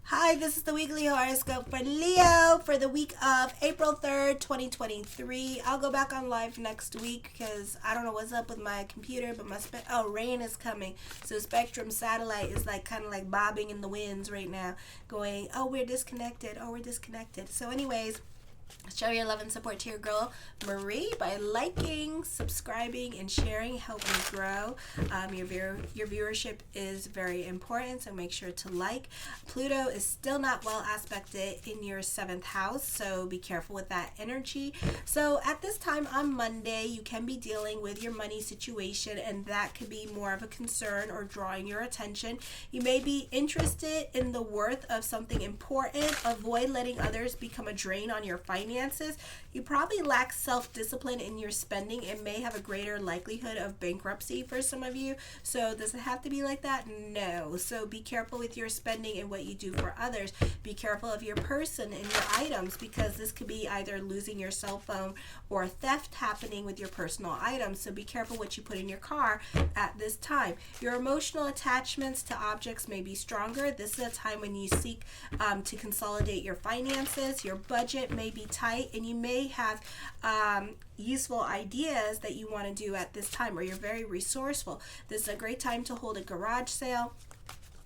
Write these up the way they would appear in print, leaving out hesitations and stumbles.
Hi, this is the weekly horoscope for Leo for the week of April 3rd, 2023. I'll go back on live next week because I don't know what's up with my computer, but rain is coming. So Spectrum satellite is like kind of like bobbing in the winds right now, going, oh, we're disconnected. Oh, we're disconnected. So anyways, show your love and support to your girl Marie by liking, subscribing, and sharing. Help me grow. Your viewership is very important, so make sure to like. Pluto is still not well aspected in your 7th house, so be careful with that energy. So at this time on Monday, you can be dealing with your money situation, and that could be more of a concern or drawing your attention. You may be interested in the worth of something important. Avoid letting others become a drain on your finances. You probably lack self-discipline in your spending and may have a greater likelihood of bankruptcy for some of you. So does it have to be like that? No. So be careful with your spending and what you do for others. Be careful of your person and your items, because this could be either losing your cell phone or theft happening with your personal items. So be careful what you put in your car at this time. Your emotional attachments to objects may be stronger. This is a time when you seek to consolidate your finances. Your budget may be tight, and you may have useful ideas that you want to do at this time, or you're very resourceful. This is a great time to hold a garage sale.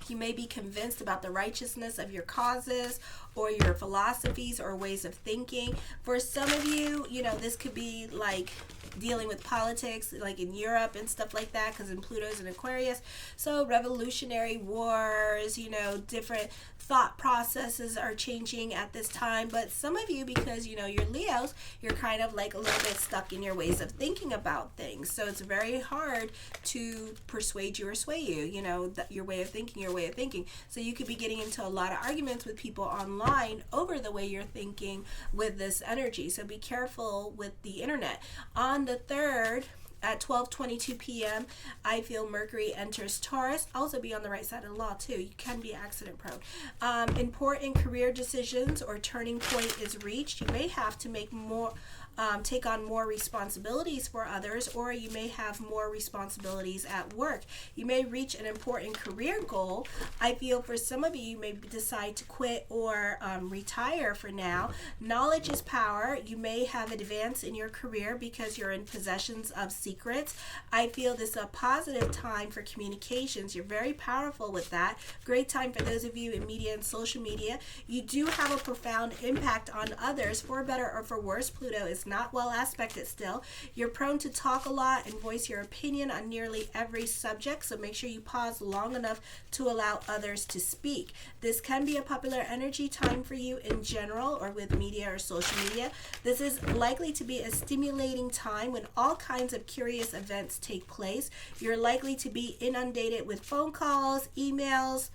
You may be convinced about the righteousness of your causes or your philosophies or ways of thinking. For some of you, this could be like dealing with politics, like in Europe and stuff like that, because in Pluto's in Aquarius. So revolutionary wars, different thought processes are changing at this time. But some of you, because you're Leos, you're kind of like a little bit stuck in your ways of thinking about things. So it's very hard to persuade you or sway you, your way of thinking. So you could be getting into a lot of arguments with people online over the way you're thinking with this energy. So be careful with the internet. On the 3rd, at 12:22 p.m., I feel Mercury enters Taurus. Also be on the right side of the law too. You can be accident prone. Important career decisions or turning point is reached. You may have to take on more responsibilities for others, or you may have more responsibilities at work. You may reach an important career goal. I feel for some of you may decide to quit or retire for now. Knowledge is power. You may have advance in your career because you're in possessions of secrets. I feel this is a positive time for communications. You're very powerful with that. Great time for those of you in media and social media. You do have a profound impact on others, for better or for worse. Pluto is not well aspected still. You're prone to talk a lot and voice your opinion on nearly every subject, so make sure you pause long enough to allow others to speak. This can be a popular energy time for you in general, or with media or social media. This is likely to be a stimulating time when all kinds of curious events take place. You're likely to be inundated with phone calls, emails.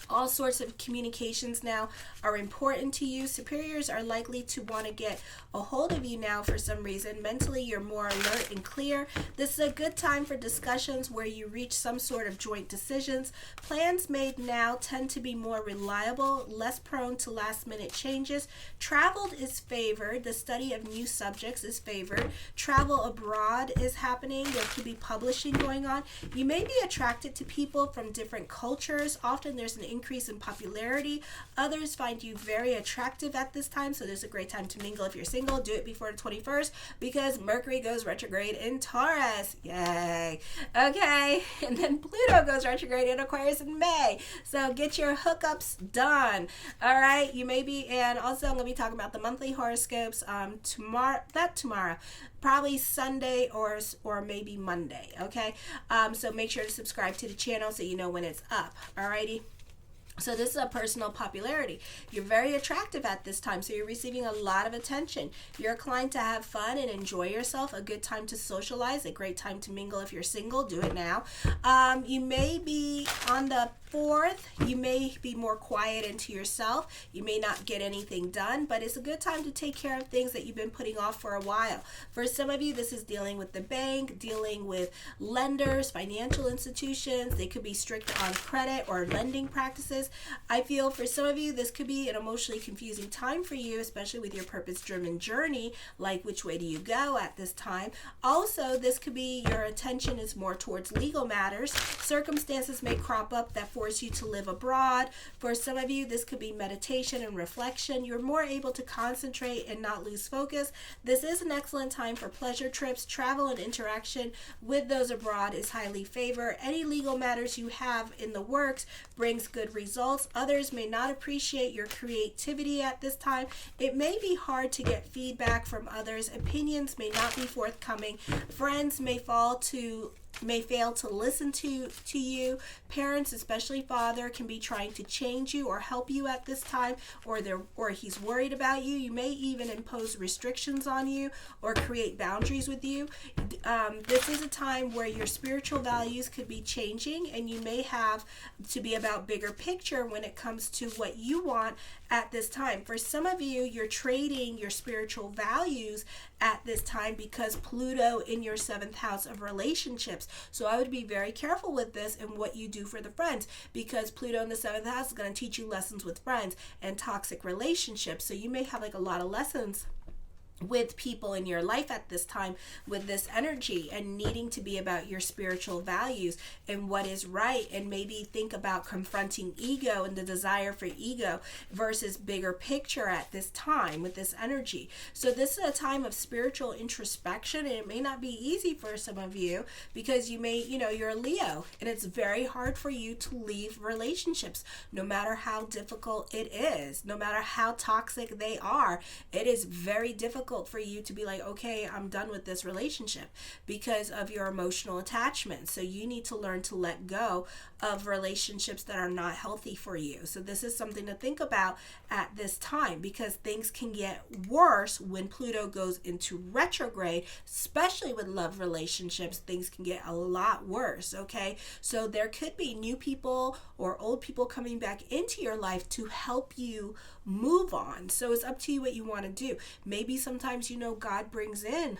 All sorts of communications now are important to you. Superiors are likely to want to get a hold of you now for some reason. Mentally, you're more alert and clear. This is a good time for discussions where you reach some sort of joint decisions. Plans made now tend to be more reliable, less prone to last-minute changes. Travel is favored. The study of new subjects is favored. Travel abroad is happening. There could be publishing going on. You may be attracted to people from different cultures. Often there's an increase in popularity. Others find you very attractive at this time, so there's a great time to mingle. If you're single, do it before the 21st, because Mercury goes retrograde in Taurus. Yay. Okay, and then Pluto goes retrograde in Aquarius in May. So get your hookups done. All right, you may be, and also I'm going to be talking about the monthly horoscopes tomorrow, probably Sunday or maybe Monday. Okay, so make sure to subscribe to the channel so you know when it's up. Alrighty. So this is a personal popularity. You're very attractive at this time, so you're receiving a lot of attention. You're inclined to have fun and enjoy yourself. A good time to socialize. A great time to mingle. If you're single, do it now. You may be on the 4th. You may be more quiet into yourself. You may not get anything done, but it's a good time to take care of things that you've been putting off for a while. For some of you, this is dealing with the bank, dealing with lenders, financial institutions. They could be strict on credit or lending practices. choices. I feel for some of you, this could be an emotionally confusing time for you, especially with your purpose-driven journey, like which way do you go at this time. Also, this could be your attention is more towards legal matters. Circumstances may crop up that force you to live abroad. For some of you, this could be meditation and reflection. You're more able to concentrate and not lose focus. This is an excellent time for pleasure trips. Travel and interaction with those abroad is highly favored. Any legal matters you have in the works brings good results. Others may not appreciate your creativity at this time. It may be hard to get feedback from others. Opinions may not be forthcoming. Friends may fail to listen to you. Parents, especially father, can be trying to change you or help you at this time, or he's worried about you. You may even impose restrictions on you or create boundaries with you. This is a time where your spiritual values could be changing, and you may have to be about bigger picture when it comes to what you want at this time. For some of you, you're trading your spiritual values at this time because Pluto in your 7th house of relationships. So I would be very careful with this and what you do for the friends, because Pluto in the 7th house is going to teach you lessons with friends and toxic relationships. So you may have like a lot of lessons with people in your life at this time with this energy, and needing to be about your spiritual values and what is right, and maybe think about confronting ego and the desire for ego versus bigger picture at this time with this energy. So this is a time of spiritual introspection, and it may not be easy for some of you because you may, you're a Leo, and it's very hard for you to leave relationships no matter how difficult it is, no matter how toxic they are. It is very difficult for you to be like, okay, I'm done with this relationship because of your emotional attachment. So you need to learn to let go of relationships that are not healthy for you. So this is something to think about at this time, because things can get worse when Pluto goes into retrograde, especially with love relationships. Things can get a lot worse, okay? So there could be new people or old people coming back into your life to help you move on. So it's up to you what you want to do. Maybe sometimes, God brings in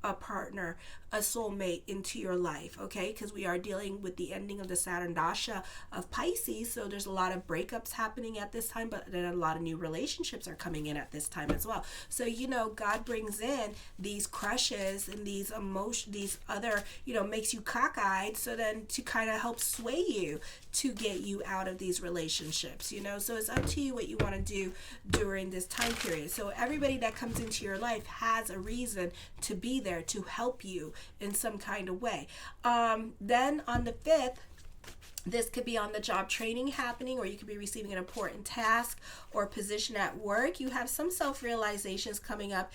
a partner, a soulmate into your life, okay? Because we are dealing with the ending of the Saturn Dasha of Pisces, so there's a lot of breakups happening at this time, but then a lot of new relationships are coming in at this time as well. So, God brings in these crushes and these emotions, these other, makes you cockeyed, so then to kind of help sway you to get you out of these relationships, So it's up to you what you want to do during this time period. So everybody that comes into your life has a reason to be there to help you in some kind of way. Then on the 5th, this could be on the job training happening, or you could be receiving an important task or position at work. You have some self-realizations coming up.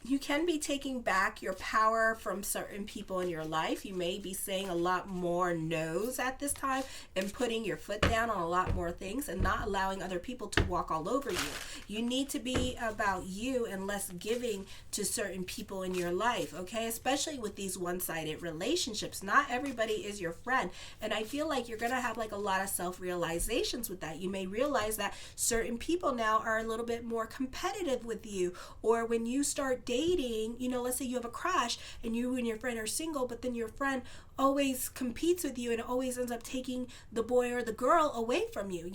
You can be taking back your power from certain people in your life. You may be saying a lot more no's at this time and putting your foot down on a lot more things and not allowing other people to walk all over you. You need to be about you and less giving to certain people in your life, okay? Especially with these one-sided relationships. Not everybody is your friend. And I feel like you're going to have like a lot of self-realizations with that. You may realize that certain people now are a little bit more competitive with you, or when you start dating, let's say you have a crush and you and your friend are single, but then your friend always competes with you and always ends up taking the boy or the girl away from you.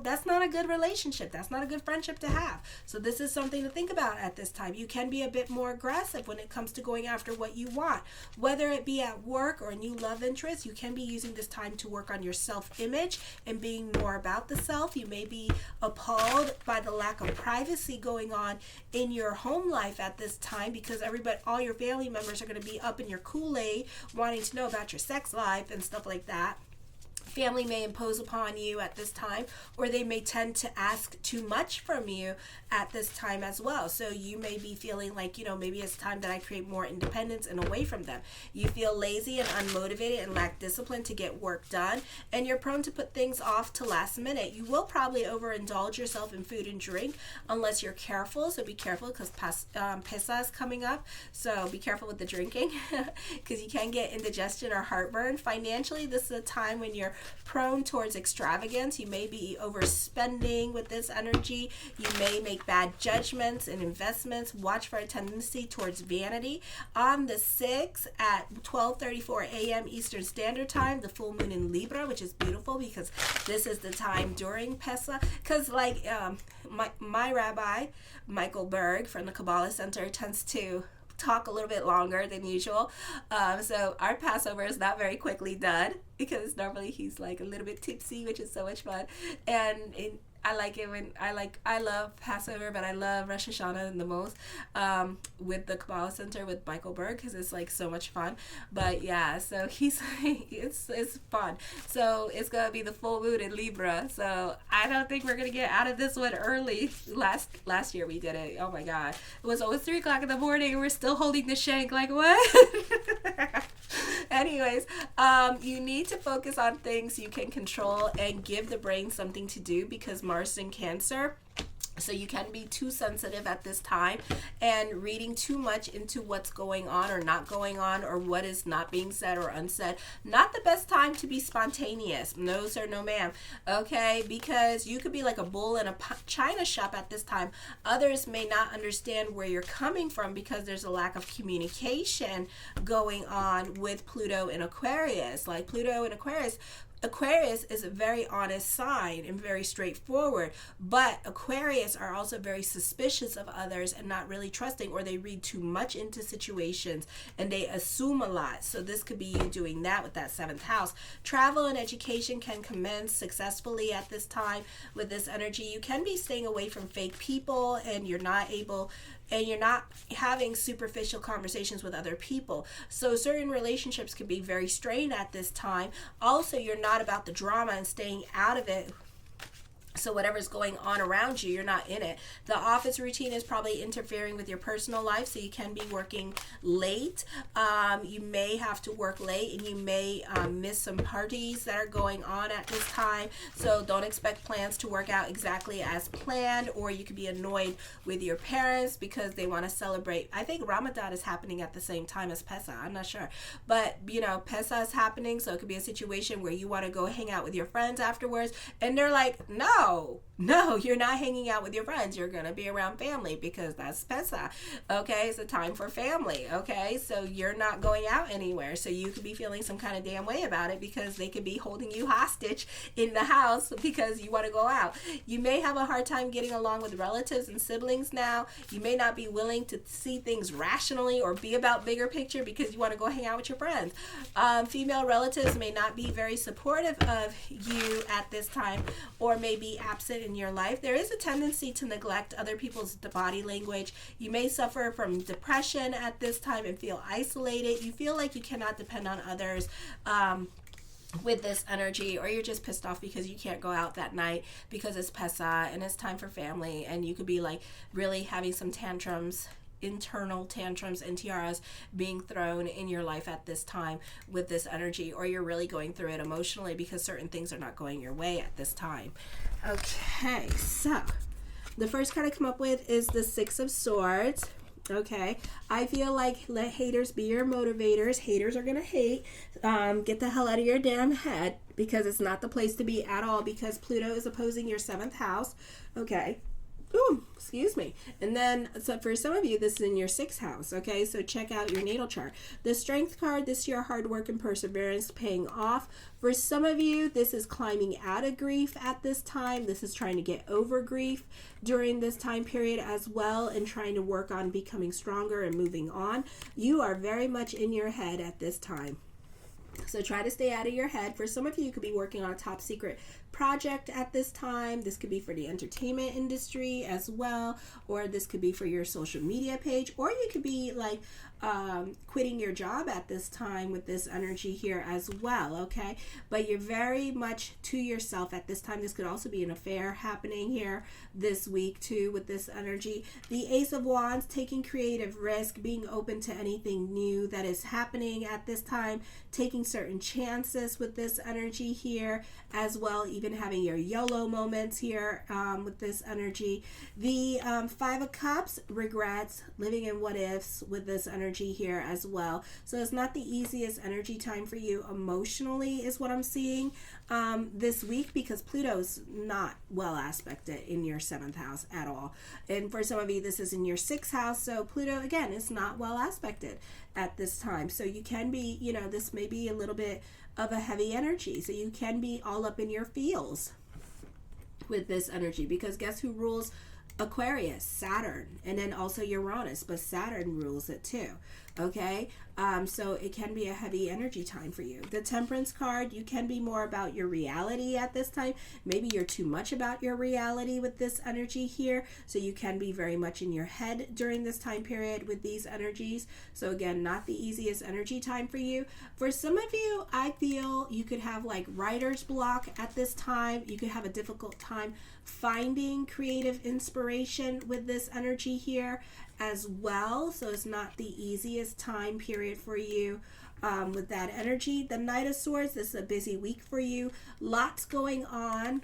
That's not a good relationship. That's not a good friendship to have. So this is something to think about at this time. You can be a bit more aggressive when it comes to going after what you want, whether it be at work or a new love interest. You can be using this time to work on your self-image and being more about the self. You may be appalled by the lack of privacy going on in your home life at this time, because all your family members are going to be up in your Kool-Aid wanting to know about your sex life and stuff like that. Family may impose upon you at this time, or they may tend to ask too much from you at this time as well. So you may be feeling like, maybe it's time that I create more independence and away from them. You feel lazy and unmotivated and lack discipline to get work done, and you're prone to put things off to last minute. You will probably overindulge yourself in food and drink unless you're careful. So be careful, because Pisa is coming up. So be careful with the drinking because you can get indigestion or heartburn. Financially, this is a time when you're prone towards extravagance. You may be overspending with this energy. You may make bad judgments and investments. Watch for a tendency towards vanity. On the 6th at 12:34 a.m. Eastern Standard Time, the full moon in Libra, which is beautiful because this is the time during Pesach. Because like my rabbi, Michael Berg from the Kabbalah Center, tends to talk a little bit longer than usual. So our Passover is not very quickly done because normally he's like a little bit tipsy, which is so much fun. And I like it when I love Passover, but I love Rosh Hashanah the most with the Kabbalah Center with Michael Berg because it's like so much fun. But yeah, so he's it's fun. So it's gonna be the full moon in Libra. So I don't think we're gonna get out of this one early. Last year we did it. Oh my God, it was almost 3 o'clock in the morning and we're still holding the shank. Like what? Anyways, you need to focus on things you can control and give the brain something to do because Mars in Cancer. So you can be too sensitive at this time and reading too much into what's going on or not going on or what is not being said or unsaid. Not the best time to be spontaneous. No, sir, no, ma'am. Okay, because you could be like a bull in a china shop at this time. Others may not understand where you're coming from because there's a lack of communication going on with Pluto in Aquarius. Like Pluto in Aquarius is a very honest sign and very straightforward, but Aquarius are also very suspicious of others and not really trusting, or they read too much into situations and they assume a lot. So this could be you doing that with that 7th house. Travel and education can commence successfully at this time with this energy. You can be staying away from fake people and you're not having superficial conversations with other people. So certain relationships can be very strained at this time. Also, you're not about the drama and staying out of it. So whatever's going on around you, you're not in it. The office routine is probably interfering with your personal life, so you can be working late. You may have to work late, and you may miss some parties that are going on at this time. So don't expect plans to work out exactly as planned, or you could be annoyed with your parents because they want to celebrate. I think Ramadan is happening at the same time as Pesach. I'm not sure. But, Pesach is happening, so it could be a situation where you want to go hang out with your friends afterwards, and they're like, no, you're not hanging out with your friends. You're going to be around family because that's Pesach. Okay, it's a time for family. Okay, so you're not going out anywhere. So you could be feeling some kind of damn way about it because they could be holding you hostage in the house because you want to go out. You may have a hard time getting along with relatives and siblings now. You may not be willing to see things rationally or be about bigger picture because you want to go hang out with your friends. Female relatives may not be very supportive of you at this time or may be absent in your life. There is a tendency to neglect other people's body language. You may suffer from depression at this time and feel isolated. You feel like you cannot depend on others with this energy, or you're just pissed off because you can't go out that night because it's Pesach and it's time for family, and you could be like really having some tantrums, internal tantrums and tiaras being thrown in your life at this time with this energy, or you're really going through it emotionally because certain things are not going your way at this time. Okay, so the first card I come up with is the 6 of Swords. Okay, I feel like let haters be your motivators. Haters are gonna hate. Get the hell out of your damn head because it's not the place to be at all because Pluto is opposing your 7th house. Okay. Ooh, excuse me. And then, so for some of you, this is in your 6th house, okay? So check out your natal chart. The Strength card, this is your hard work and perseverance paying off. For some of you, this is climbing out of grief at this time. This is trying to get over grief during this time period as well and trying to work on becoming stronger and moving on. You are very much in your head at this time. So try to stay out of your head. For some of you, you could be working on a top secret project at this time. This could be for the entertainment industry as well, or this could be for your social media page, or you could be like quitting your job at this time with this energy here as well, okay? But you're very much to yourself at this time. This could also be an affair happening here this week too with this energy. The Ace of Wands, taking creative risk, being open to anything new that is happening at this time, taking certain chances with this energy here as well, even been having your YOLO moments here with this energy. The Five of Cups, regrets, living in what ifs with this energy here as well. So it's not the easiest energy time for you emotionally is what I'm seeing this week, because Pluto's not well aspected in your 7th house at all. And for some of you, this is in your 6th house. So Pluto, again, is not well aspected at this time. So you can be, you know, this may be a little bit of a heavy energy. So you can be all up in your feels with this energy, because guess who rules Aquarius? Saturn, and then also Uranus, but Saturn rules it too. Okay, so it can be a heavy energy time for you. The Temperance card, you can be more about your reality at this time. Maybe you're too much about your reality with this energy here, so you can be very much in your head during this time period with these energies. So again, not the easiest energy time for you. For some of you, I feel you could have like writer's block at this time. You could have a difficult time finding creative inspiration with this energy here as well. So it's not the easiest time period for you with that energy. The Knight of Swords, this is a busy week for you. Lots going on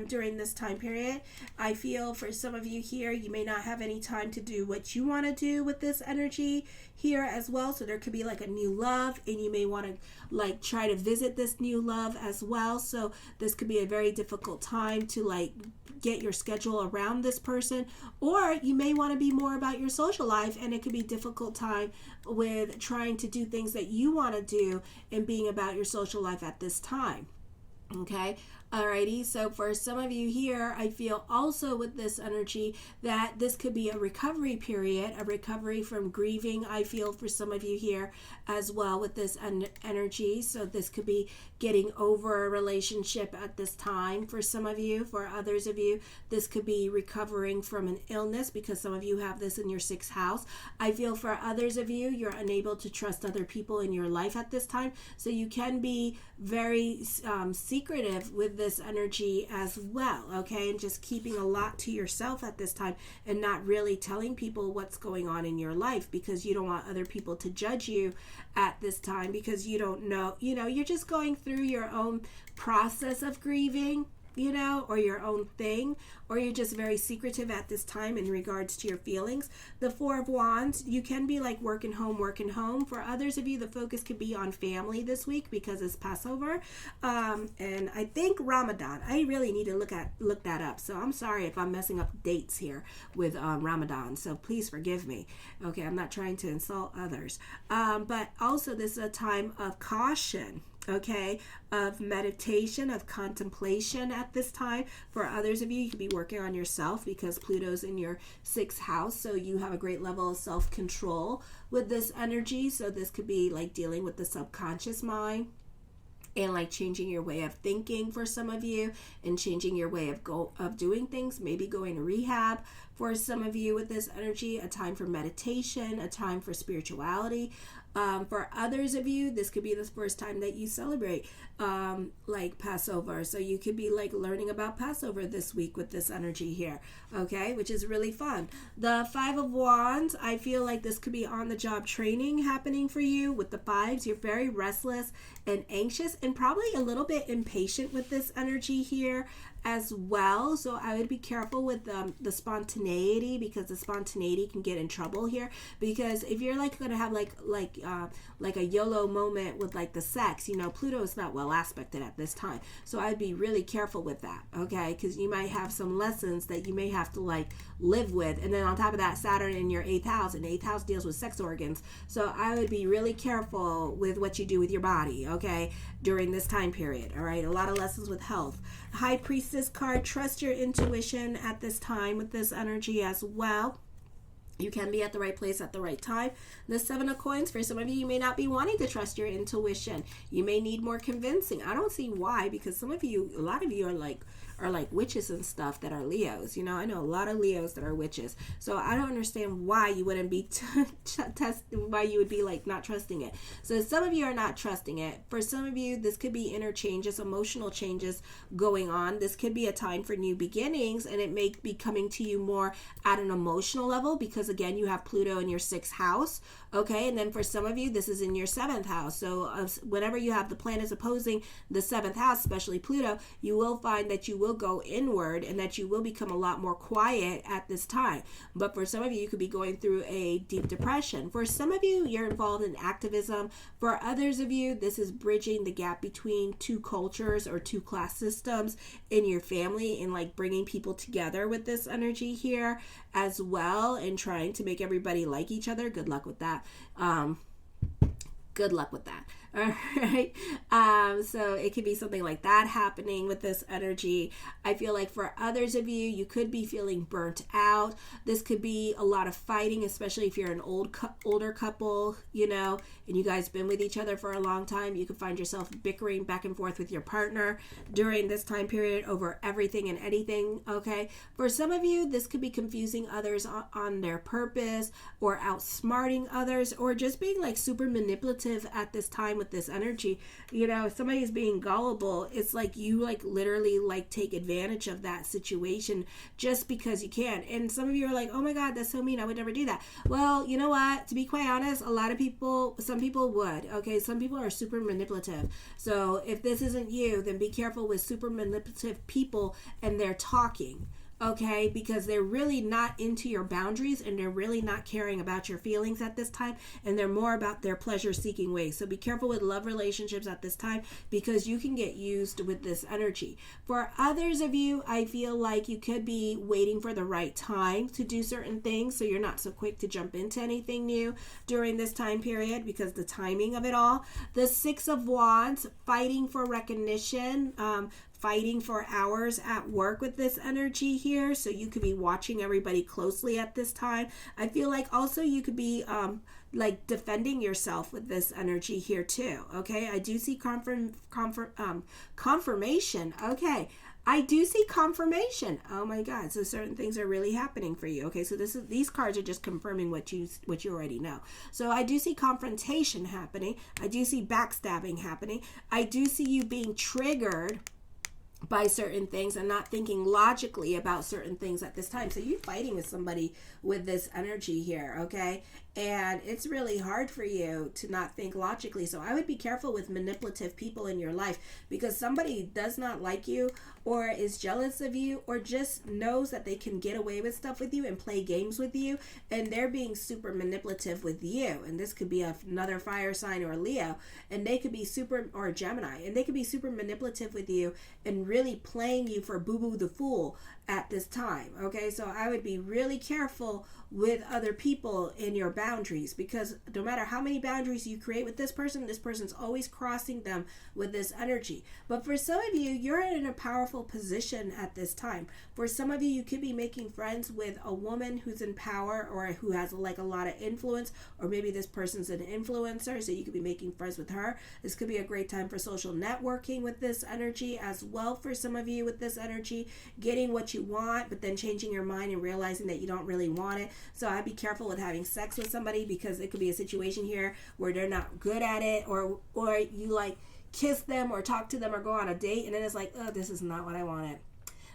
during this time period. I feel for some of you here, you may not have any time to do what you want to do with this energy here as well. So there could be like a new love, and you may want to like try to visit this new love as well. So this could be a very difficult time to like get your schedule around this person, or you may want to be more about your social life, and it could be a difficult time with trying to do things that you want to do and being about your social life at this time. Okay, alrighty, so for some of you here, I feel also with this energy that this could be a recovery period, a recovery from grieving. I feel for some of you here as well with this energy. So this could be getting over a relationship at this time for some of you. For others of you, this could be recovering from an illness, because some of you have this in your 6th house. I feel for others of you, you're unable to trust other people in your life at this time. So you can be very secretive with this energy as well, okay, and just keeping a lot to yourself at this time and not really telling people what's going on in your life, because you don't want other people to judge you at this time, because you don't know, you know, you're just going through your own process of grieving, you know, or your own thing, or you're just very secretive at this time in regards to your feelings. The Four of Wands, you can be like working home. For others of you, the focus could be on family this week because it's Passover, and I think Ramadan. I really need to look that up. So I'm sorry if I'm messing up dates here with Ramadan. So please forgive me. Okay, I'm not trying to insult others, but also this is a time of caution. Okay, of meditation, of contemplation at this time. For others of you, you could be working on yourself because Pluto's in your 6th house, so you have a great level of self-control with this energy. So this could be like dealing with the subconscious mind and like changing your way of thinking for some of you, and changing your way of doing things, maybe going to rehab for some of you with this energy. A time for meditation, a time for spirituality. For others of you, this could be the first time that you celebrate like Passover. So you could be like learning about Passover this week with this energy here, okay, which is really fun. The Five of Wands, I feel like this could be on-the-job training happening for you with the fives. You're very restless and anxious, and probably a little bit impatient with this energy here as well. So I would be careful with the spontaneity, because the spontaneity can get in trouble here. Because if you're like going to have like a YOLO moment with like the sex, you know, Pluto is not well aspected at this time. So I'd be really careful with that, okay? Because you might have some lessons that you may have to like live with. And then on top of that, Saturn in your 8th house, and 8th house deals with sex organs. So I would be really careful with what you do with your body, okay, during this time period, all right? A lot of lessons with health. High Priestess card, trust your intuition at this time with this energy as well. You can be at the right place at the right time. The Seven of Coins, for some of you, you may not be wanting to trust your intuition. You may need more convincing. I don't see why, because some of you, a lot of you are like are like witches and stuff that are Leos. You know, I know a lot of Leos that are witches. So I don't understand why you wouldn't be why you would be like not trusting it. So some of you are not trusting it. For some of you, this could be inner changes, emotional changes going on. This could be a time for new beginnings, and it may be coming to you more at an emotional level because again, you have Pluto in your 6th house. Okay, and then for some of you, this is in your 7th house. So whenever you have the planets opposing the 7th house, especially Pluto, you will find that you will go inward and that you will become a lot more quiet at this time. But for some of you, you could be going through a deep depression. For some of you, you're involved in activism. For others of you, this is bridging the gap between two cultures or two class systems in your family and like bringing people together with this energy here as well and trying to make everybody like each other. Good luck with that. Good luck with that. All right. So it could be something like that happening with this energy. I feel like for others of you, you could be feeling burnt out. This could be a lot of fighting, especially if you're an older couple, you know, and you guys been with each other for a long time. You could find yourself bickering back and forth with your partner during this time period over everything and anything. Okay. For some of you, this could be confusing others on their purpose or outsmarting others or just being like super manipulative at this time with this energy. You know, if somebody is being gullible, it's like you like literally like take advantage of that situation just because you can. And some of you are like, oh my God, that's so mean, I would never do that. Well, you know what, to be quite honest, a lot of people, some people would. Okay, some people are super manipulative. So if this isn't you, then be careful with super manipulative people and their talking. Okay, because they're really not into your boundaries and they're really not caring about your feelings at this time, and they're more about their pleasure-seeking ways. So be careful with love relationships at this time because you can get used with this energy. For others of you, I feel like you could be waiting for the right time to do certain things, so you're not so quick to jump into anything new during this time period because the timing of it all. The 6 of Wands, fighting for recognition, fighting for hours at work with this energy here. So you could be watching everybody closely at this time. I feel like also you could be like defending yourself with this energy here too. Okay, I do see confirmation. Okay, I do see confirmation. Oh my God, so certain things are really happening for you. Okay, so these cards are just confirming what you already know. So I do see confrontation happening. I do see backstabbing happening. I do see you being triggered by certain things and not thinking logically about certain things at this time. So you're fighting with somebody with this energy here, okay? And it's really hard for you to not think logically. So I would be careful with manipulative people in your life because somebody does not like you or is jealous of you or just knows that they can get away with stuff with you and play games with you, and they're being super manipulative with you. And this could be another fire sign or a Leo, and they could be super, or a Gemini, and they could be super manipulative with you and really playing you for boo-boo the fool at this time. Okay, so I would be really careful with other people in your boundaries because no matter how many boundaries you create with this person's always crossing them with this energy. But for some of you, you're in a powerful position at this time. For some of you, you could be making friends with a woman who's in power or who has like a lot of influence, or maybe this person's an influencer, so you could be making friends with her. This could be a great time for social networking with this energy as well. For some of you with this energy, getting what you want, but then changing your mind and realizing that you don't really want it. So I'd be careful with having sex with somebody because it could be a situation here where they're not good at it, or you like kiss them or talk to them or go on a date and then it's like, oh, this is not what I wanted.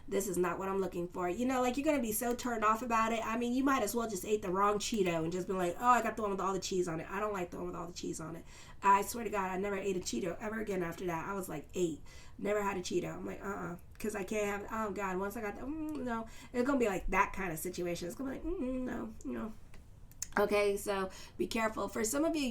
This is not what I'm looking for. You know, like you're going to be so turned off about it. I mean, you might as well just ate the wrong Cheeto and just been like, oh, I got the one with all the cheese on it. I don't like the one with all the cheese on it. I swear to God, I never ate a Cheeto ever again after that. I was like 8. Never had a Cheeto. I'm like, because I can't have, oh God, once I got that, no. It's going to be like that kind of situation. It's going to be like, no. Okay, so be careful. For some of you,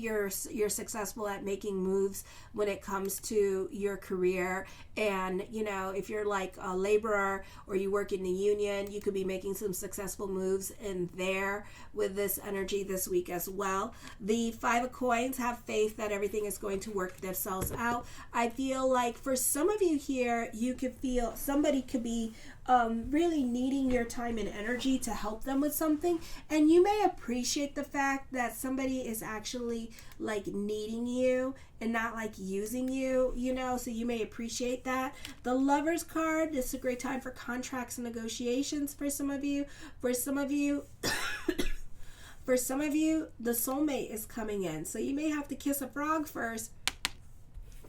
you're successful at making moves when it comes to your career. And, you know, if you're like a laborer or you work in the union, you could be making some successful moves in there with this energy this week as well. The 5 of Coins, have faith that everything is going to work themselves out. I feel like for some of you here, you could feel somebody could be really needing your time and energy to help them with something. And you may appreciate the fact that somebody is actually like needing you and not like using you, you know, so you may appreciate that. The Lovers card, this is a great time for contracts and negotiations for some of you. For some of you, for some of you, the soulmate is coming in. So you may have to kiss a frog first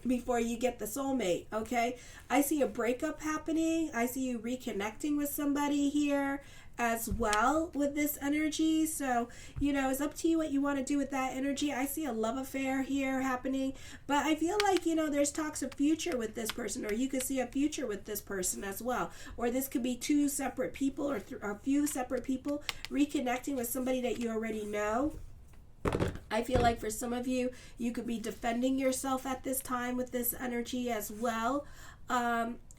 before you get the soulmate, okay? I see a breakup happening. I see you reconnecting with somebody here as well with this energy. So, you know, it's up to you what you want to do with that energy. I see a love affair here happening, but I feel like, you know, there's talks of future with this person, or you could see a future with this person as well. Or this could be two separate people, or a few separate people reconnecting with somebody that you already know. I feel like for some of you, you could be defending yourself at this time with this energy as well.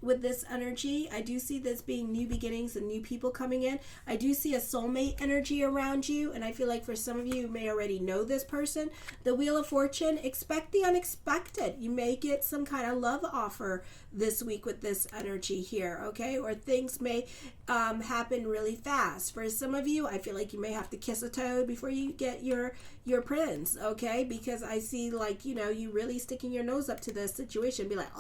With this energy, I do see this being new beginnings and new people coming in. I do see a soulmate energy around you, and I feel like for some of you may already know this person. The Wheel of Fortune, expect the unexpected. You may get some kind of love offer this week with this energy here, okay? Or things may happen really fast. For some of you, I feel like you may have to kiss a toad before you get your prince, okay? Because I see, like, you know, you really sticking your nose up to this situation, be like,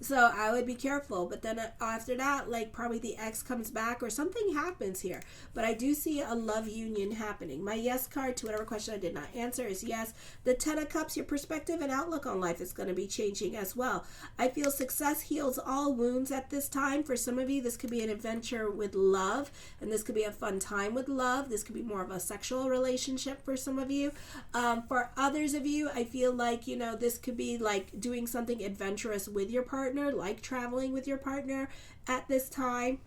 so I would be careful. But then after that, like, probably the ex comes back or something happens here. But I do see a love union happening. My yes card to whatever question I did not answer is yes. The Ten of Cups, your perspective and outlook on life is going to be changing as well. I feel success heals all wounds at this time. For some of you, this could be an adventure with love, and this could be a fun time with love. This could be more of a sexual relationship for some of you. For others of you, I feel like, you know, this could be like doing something adventurous with your partner, like traveling with your partner at this time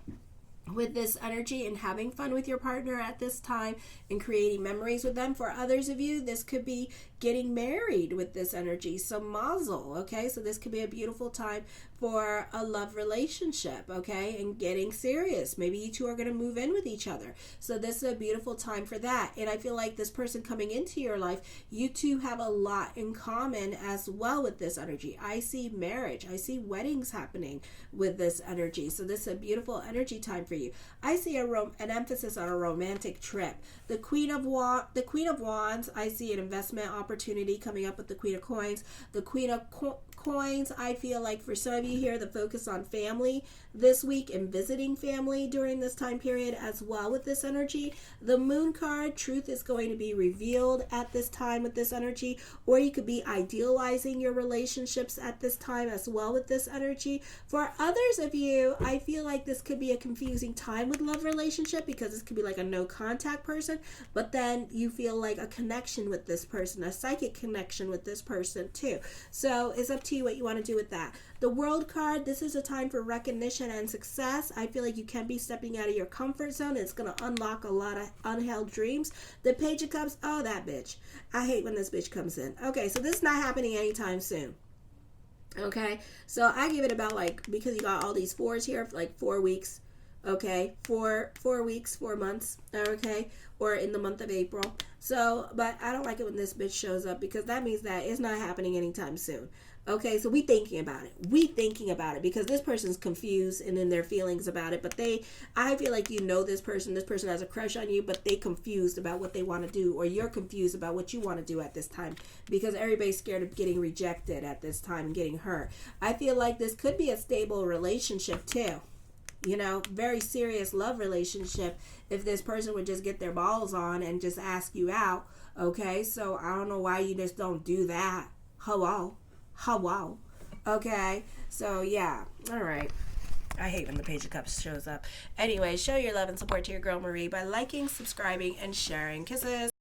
with this energy, and having fun with your partner at this time and creating memories with them. For others of you, this could be getting married with this energy. So mazel, okay? So this could be a beautiful time for a love relationship, okay? And getting serious. Maybe you two are going to move in with each other. So this is a beautiful time for that. And I feel like this person coming into your life, you two have a lot in common as well with this energy. I see marriage. I see weddings happening with this energy. So this is a beautiful energy time for you. I see an emphasis on a romantic trip. The Queen of Wands, I see an investment opportunity coming up with the Queen of Coins. The Queen of Coins, I feel like for some of you here, the focus on family this week and visiting family during this time period as well with this energy. The Moon card, truth is going to be revealed at this time with this energy, or you could be idealizing your relationships at this time as well with this energy. For others of you, I feel like this could be a confusing time with love relationship, because this could be like a no contact person, but then you feel like a connection with this person, a psychic connection with this person too. So it's up to you what you want to do with that. The World card, this is a time for recognition and success. I feel like you can be stepping out of your comfort zone. It's going to unlock a lot of unheld dreams. The Page of Cups, oh, that bitch. I hate when this bitch comes in. Okay, so this is not happening anytime soon. Okay, so I give it about, like, because you got all these fours here, like 4 weeks. Okay, 4 weeks, 4 months, okay, or in the month of April. So, but I don't like it when this bitch shows up, because that means that it's not happening anytime soon. Okay, so we thinking about it because this person's confused and in their feelings about it, but I feel like you know this person has a crush on you, but they confused about what they want to do, or you're confused about what you want to do at this time, because everybody's scared of getting rejected at this time and getting hurt. I feel like this could be a stable relationship too. You know, very serious love relationship if this person would just get their balls on and just ask you out. Okay, so I don't know why you just don't do that. Hello. Okay, so yeah, all right. I hate when the Page of Cups shows up. Anyway, show your love and support to your girl Marie by liking, subscribing, and sharing. Kisses.